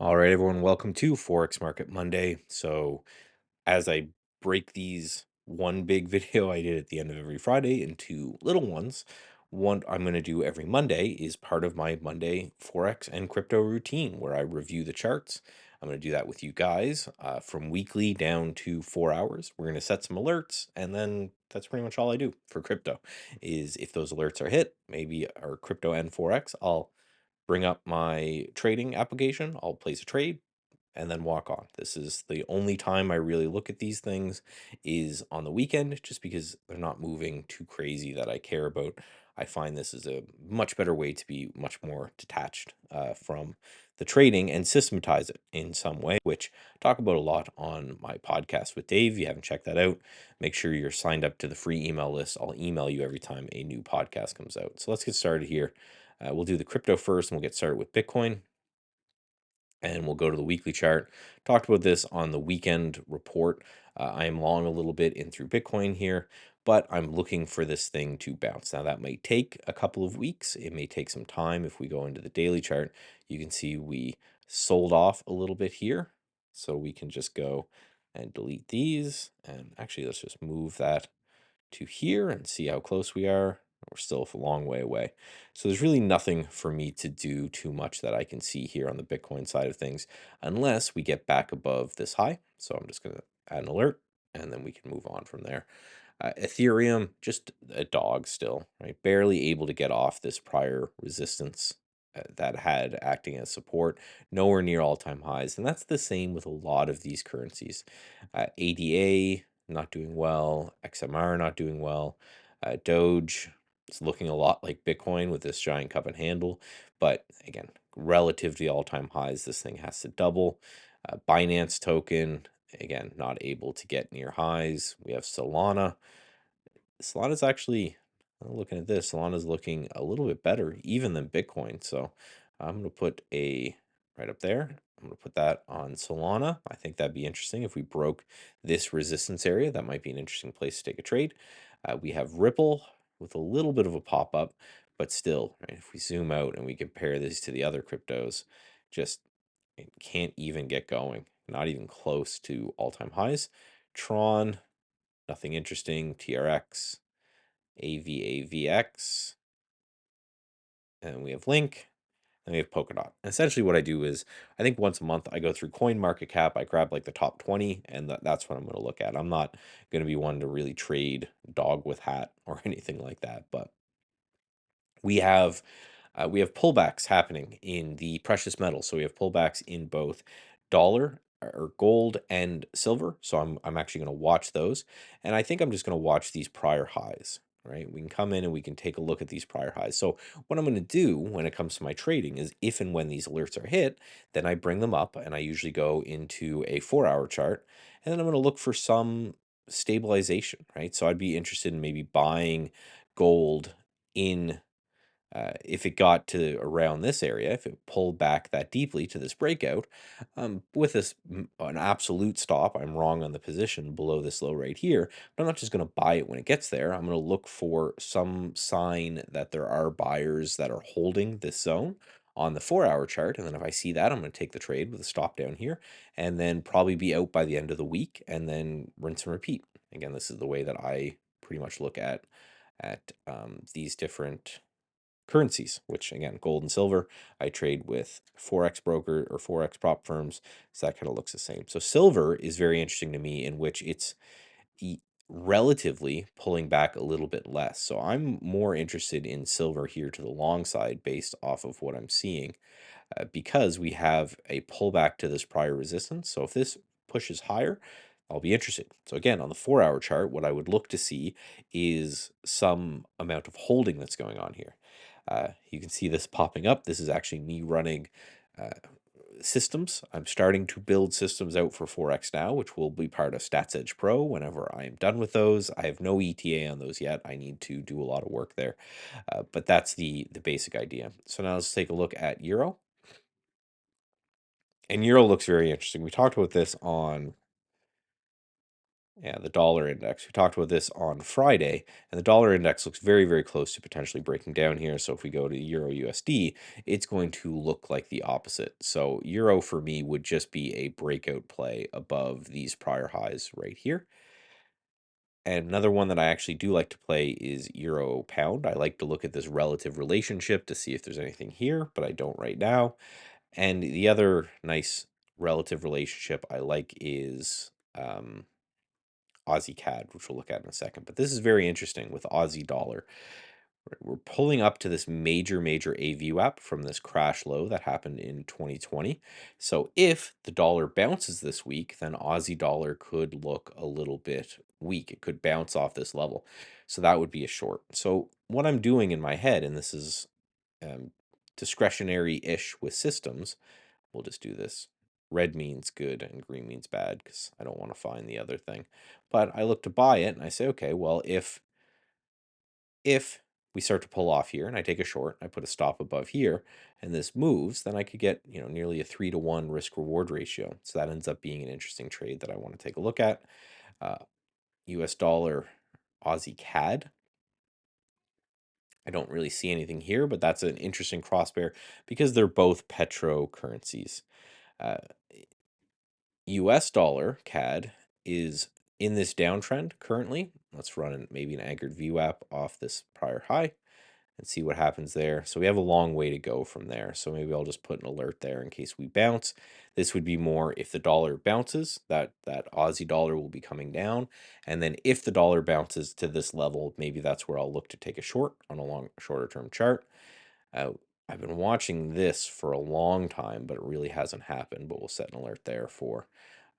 All right, everyone, welcome to Forex Market Monday. So, as I break these one big video I did at the end of every Friday into little ones, one I'm going to do every Monday is part of my Monday Forex and crypto routine where I review the charts. I'm going to do that with you guys from weekly down to 4 hours. We're going to set some alerts, and then that's pretty much all I do for crypto. Is if those alerts are hit, maybe our crypto and Forex, I'll bring up my trading application, I'll place a trade, and then walk on. This is the only time I really look at these things is on the weekend, just because they're not moving too crazy that I care about. I find this is a much better way to be much more detached from the trading and systematize it in some way, which I talk about a lot on my podcast with Dave. If you haven't checked that out, make sure you're signed up to the free email list. I'll email you every time a new podcast comes out. So let's get started here. We'll do the crypto first, and we'll get started with Bitcoin, and we'll go to the weekly chart. Talked about this on the weekend report. I am long a little bit in through Bitcoin here, but I'm looking for this thing to bounce. Now, that might take a couple of weeks. It may take some time. If we go into the daily chart, you can see we sold off a little bit here. So we can just go and delete these. And actually, let's just move that to here and see how close we are. We're still a long way away. So there's really nothing for me to do too much that I can see here on the Bitcoin side of things, unless we get back above this high. So I'm just going to add an alert, and then we can move on from there. Ethereum, just a dog still, right? Barely able to get off this prior resistance that had acting as support, nowhere near all-time highs. And that's the same with a lot of these currencies. ADA, not doing well. XMR, not doing well. Doge, it's looking a lot like Bitcoin with this giant cup and handle. But again, relative to the all-time highs, this thing has to double. Binance token, again, not able to get near highs. We have Solana. Solana's actually, looking at this, Solana's looking a little bit better even than Bitcoin. So I'm going to put a right up there. I'm going to put that on Solana. I think that'd be interesting if we broke this resistance area. That might be an interesting place to take a trade. We have Ripple with a little bit of a pop up, but still, right, if we zoom out and we compare this to the other cryptos, just it can't even get going. Not even close to all-time highs. Tron, nothing interesting. TRX, AVAVX, and we have Link, and we have Polkadot. And essentially what I do is, I think once a month I go through Coin Market Cap, I grab like the top 20, and that's what I'm going to look at. I'm not going to be one to really trade dog with hat or anything like that, but we have pullbacks happening in the precious metals. So we have pullbacks in both dollar or gold and silver. So I'm actually going to watch those, and I think I'm just going to watch these prior highs. Right, we can come in and we can take a look at these prior highs. So what I'm going to do when it comes to my trading is, if and when these alerts are hit, then I bring them up, and I usually go into a 4-hour chart, and then I'm going to look for some stabilization. Right, so I'd be interested in maybe buying gold in if it got to around this area, if it pulled back that deeply to this breakout, with an absolute stop, I'm wrong on the position below this low right here, but I'm not just going to buy it when it gets there. I'm going to look for some sign that there are buyers that are holding this zone on the 4-hour chart. And then if I see that, I'm going to take the trade with a stop down here, and then probably be out by the end of the week, and then rinse and repeat. Again, this is the way that I pretty much look at these different currencies, which again, gold and silver, I trade with Forex broker or Forex prop firms. So that kind of looks the same. So silver is very interesting to me, in which it's relatively pulling back a little bit less. So I'm more interested in silver here to the long side based off of what I'm seeing, because we have a pullback to this prior resistance. So if this pushes higher, I'll be interested. So again, on the 4-hour chart, what I would look to see is some amount of holding that's going on here. You can see this popping up. This is actually me running systems. I'm starting to build systems out for Forex now, which will be part of Stats Edge Pro whenever I am done with those. I have no ETA on those yet. I need to do a lot of work there, but that's the basic idea. So now let's take a look at Euro. And Euro looks very interesting. We talked about this on Yeah, the dollar index. We talked about this on Friday, and the dollar index looks very, very close to potentially breaking down here. So if we go to Euro USD, it's going to look like the opposite. So Euro for me would just be a breakout play above these prior highs right here. And another one that I actually do like to play is Euro Pound. I like to look at this relative relationship to see if there's anything here, but I don't right now. And the other nice relative relationship I like is Aussie CAD, which we'll look at in a second. But this is very interesting with Aussie dollar. We're pulling up to this major, major AVWAP from this crash low that happened in 2020. So if the dollar bounces this week, then Aussie dollar could look a little bit weak. It could bounce off this level. So that would be a short. So what I'm doing in my head, and this is discretionary-ish with systems, we'll just do this. Red means good and green means bad because I don't want to find the other thing. But I look to buy it and I say, okay, well, if we start to pull off here and I take a short, I put a stop above here and this moves, then I could get, nearly a 3-to-1 risk reward ratio. So that ends up being an interesting trade that I want to take a look at. US dollar, Aussie CAD. I don't really see anything here, but that's an interesting crossbear because they're both petro currencies. Uh, US dollar CAD is in this downtrend currently. Let's run maybe an anchored VWAP off this prior high and see what happens there. So we have a long way to go from there. So maybe I'll just put an alert there in case we bounce. This would be more if the dollar bounces, that Aussie dollar will be coming down. And then if the dollar bounces to this level, maybe that's where I'll look to take a short on a shorter term chart. Uh, I've been watching this for a long time, but it really hasn't happened. But we'll set an alert there for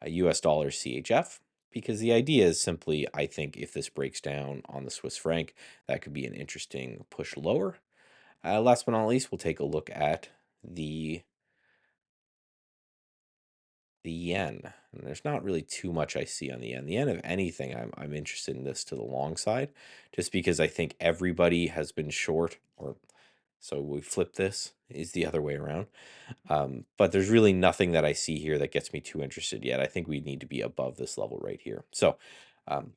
a US dollar CHF because the idea is simply, I think if this breaks down on the Swiss franc, that could be an interesting push lower. Last but not least, we'll take a look at the yen. And there's not really too much I see on the yen. The yen, if anything, I'm interested in this to the long side, just because I think everybody has been short, or so we flip this is the other way around. But there's really nothing that I see here that gets me too interested yet. I think we need to be above this level right here. So um,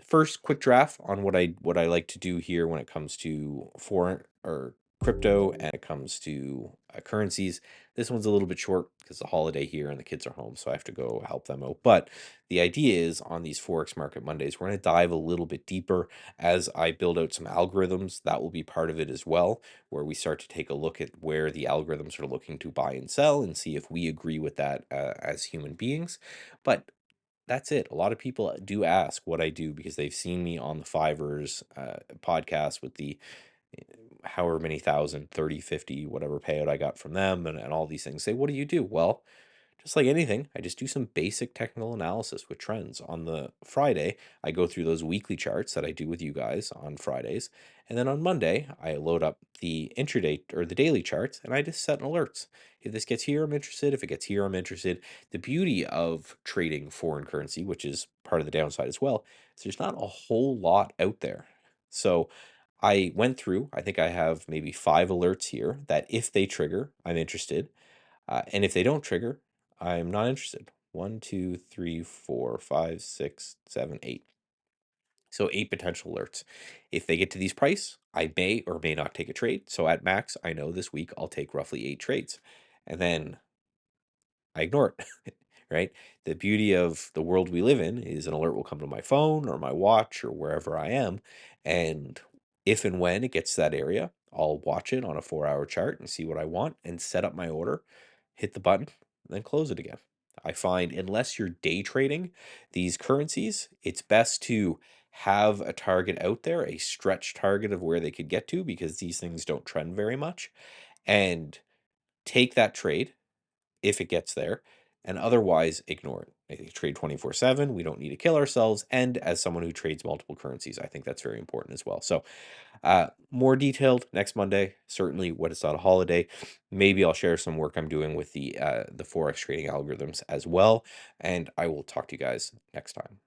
first quick draft on what I like to do here when it comes to foreign or crypto and it comes to currencies. This one's a little bit short because it's a holiday here and the kids are home, so I have to go help them out. But the idea is on these Forex Market Mondays, we're going to dive a little bit deeper as I build out some algorithms. That will be part of it as well, where we start to take a look at where the algorithms are looking to buy and sell and see if we agree with that as human beings. But that's it. A lot of people do ask what I do because they've seen me on the Fivers podcast with the however many thousand, 30, 50, whatever payout I got from them and all these things. Say, what do you do? Well, just like anything, I just do some basic technical analysis with trends. On the Friday, I go through those weekly charts that I do with you guys on Fridays. And then on Monday, I load up the intraday or the daily charts and I just set alerts. If this gets here, I'm interested. If it gets here, I'm interested. The beauty of trading foreign currency, which is part of the downside as well, is there's not a whole lot out there. So I went through, I think I have maybe 5 alerts here that if they trigger, I'm interested. And if they don't trigger, I'm not interested. 1, 2, 3, 4, 5, 6, 7, 8. So 8 potential alerts. If they get to these price, I may or may not take a trade. So at max, I know this week I'll take roughly 8 trades. And then I ignore it, right? The beauty of the world we live in is an alert will come to my phone or my watch or wherever I am. And if and when it gets to that area, I'll watch it on a 4-hour chart and see what I want and set up my order, hit the button, and then close it again. I find unless you're day trading these currencies, it's best to have a target out there, a stretch target of where they could get to, because these things don't trend very much, and take that trade if it gets there, and otherwise ignore it. I trade 24/7. We don't need to kill ourselves. And as someone who trades multiple currencies, I think that's very important as well. So, more detailed next Monday. Certainly, when it's not a holiday, maybe I'll share some work I'm doing with the forex trading algorithms as well. And I will talk to you guys next time.